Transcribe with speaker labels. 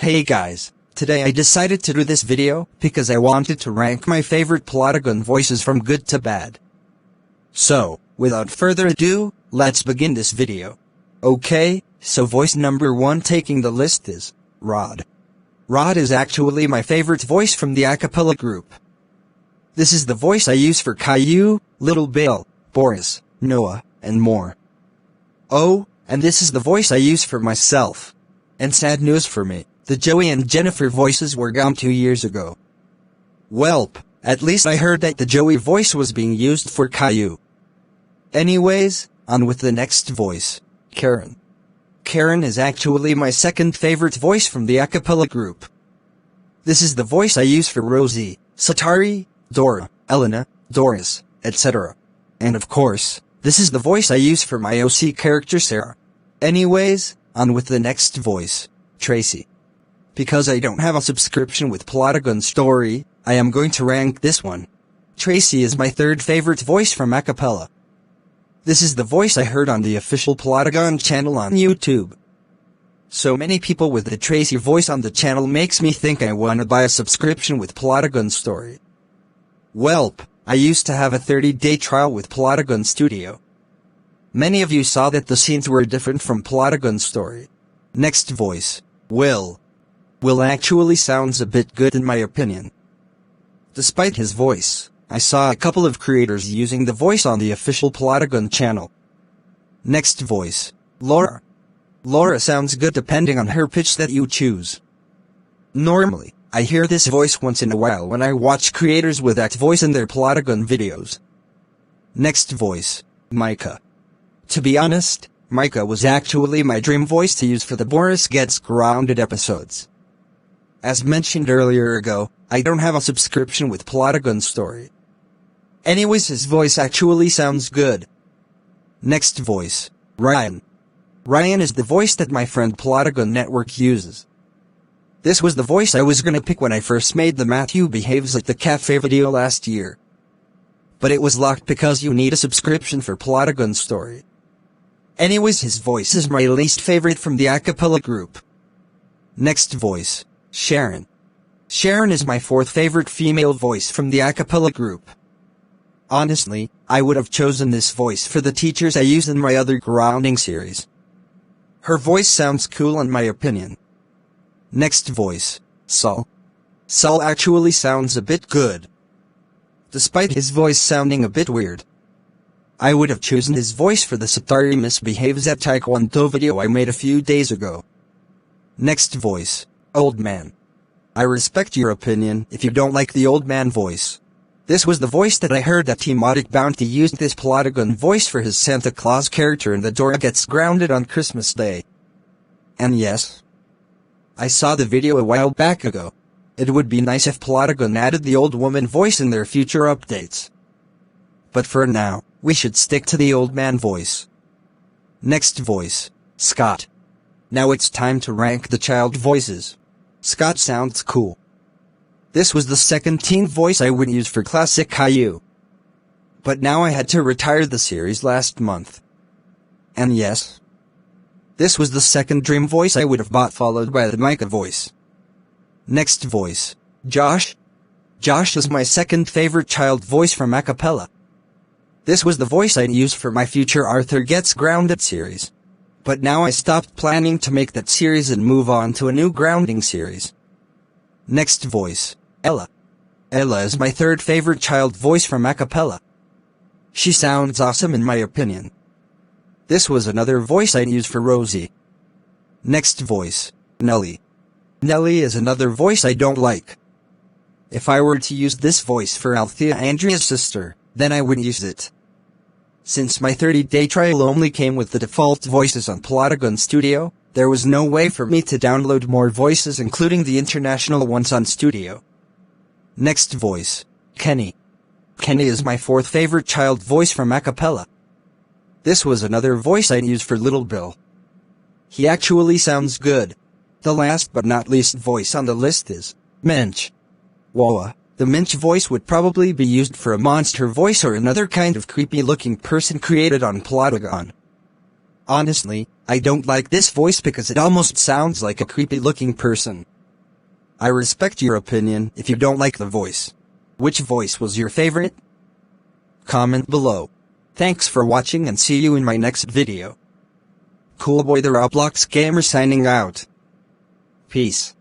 Speaker 1: Hey guys, today I decided to do this video because I wanted to rank my favorite Plotagon voices from good to bad. So, without further ado, let's begin this video. Okay, so voice number 1 taking the list is Rod. Rod is actually my favorite voice from the Acapela Group. This is the voice I use for Caillou, Little Bill, Boris, Noah, and more. Oh, and this is the voice I use for myself. And sad news for me, the Joey and Jennifer voices were gone 2 years ago. Welp, at least I heard that the Joey voice was being used for Caillou. Anyways, on with the next voice, Karen. Karen is actually my second favorite voice from the Acapela Group. This is the voice I use for Rosie, Satari, Dora, Elena, Doris, etc. And of course, this is the voice I use for my OC character Sarah. Anyways, on with the next voice, Tracy. Because I don't have a subscription with Plotagon Story, I am going to rank this one. Tracy is my third favorite voice from Acapela. This is the voice I heard on the official Plotagon channel on YouTube. So many people with the Tracy voice on the channel makes me think I wanna buy a subscription with Plotagon Story. Welp, I used to have a 30-day trial with Plotagon Studio. Many of you saw that the scenes were different from Plotagon Story. Next voice, Will. Will actually sounds a bit good in my opinion. Despite his voice, I saw a couple of creators using the voice on the official Plotagon channel. Next voice, Laura. Laura sounds good depending on her pitch that you choose. Normally, I hear this voice once in a while when I watch creators with that voice in their Plotagon videos. Next voice, Micah. To be honest, Micah was actually my dream voice to use for the Boris Gets Grounded episodes. As mentioned earlier ago, I don't have a subscription with Plotagon Story. Anyways, his voice actually sounds good. Next voice, Ryan. Ryan is the voice that my friend Plotagon Network uses. This was the voice I was gonna pick when I first made the Matthew Behaves at the Cafe video last year. But it was locked because you need a subscription for Plotagon Story. Anyways, his voice is my least favorite from the Acapela Group. Next voice, Sharon. Sharon is my fourth favorite female voice from the Acapela Group. Honestly, I would have chosen this voice for the teachers I use in my other grounding series. Her voice sounds cool in my opinion. Next voice, Saul. Saul actually sounds a bit good. Despite his voice sounding a bit weird. I would have chosen his voice for the Satari Misbehaves at Taekwondo video I made a few days ago. Next voice, Old Man. I respect your opinion if you don't like the Old Man voice. This was the voice that I heard that Teamotic Bounty used this Plotagon voice for his Santa Claus character in the Dora Gets Grounded on Christmas Day. And yes, I saw the video a while back ago. It would be nice if Plotagon added the old woman voice in their future updates. But for now, we should stick to the Old Man voice. Next voice, Scott. Now it's time to rank the child voices. Scott sounds cool. This was the second teen voice I would use for classic Caillou. But now I had to retire the series last month. And yes, this was the second dream voice I would have bought, followed by the Micah voice. Next voice, Josh. Josh is my second favorite child voice from Acapela. This was the voice I'd use for my future Arthur Gets Grounded series. But now I stopped planning to make that series and move on to a new grounding series. Next voice, Ella. Ella is my third favorite child voice from Acapela. She sounds awesome in my opinion. This was another voice I'd use for Rosie. Next voice, Nelly. Nelly is another voice I don't like. If I were to use this voice for Althea Andrea's sister, then I would use it. Since my 30-day trial only came with the default voices on Plotagon Studio, there was no way for me to download more voices including the international ones on Studio. Next voice, Kenny. Kenny is my fourth favorite child voice from Acapela. This was another voice I'd use for Little Bill. He actually sounds good. The last but not least voice on the list is Minch. Whoa. The Minch voice would probably be used for a monster voice or another kind of creepy-looking person created on Plotagon. Honestly, I don't like this voice because it almost sounds like a creepy-looking person. I respect your opinion if you don't like the voice. Which voice was your favorite? Comment below. Thanks for watching and see you in my next video. Coolboy the Roblox Gamer signing out. Peace.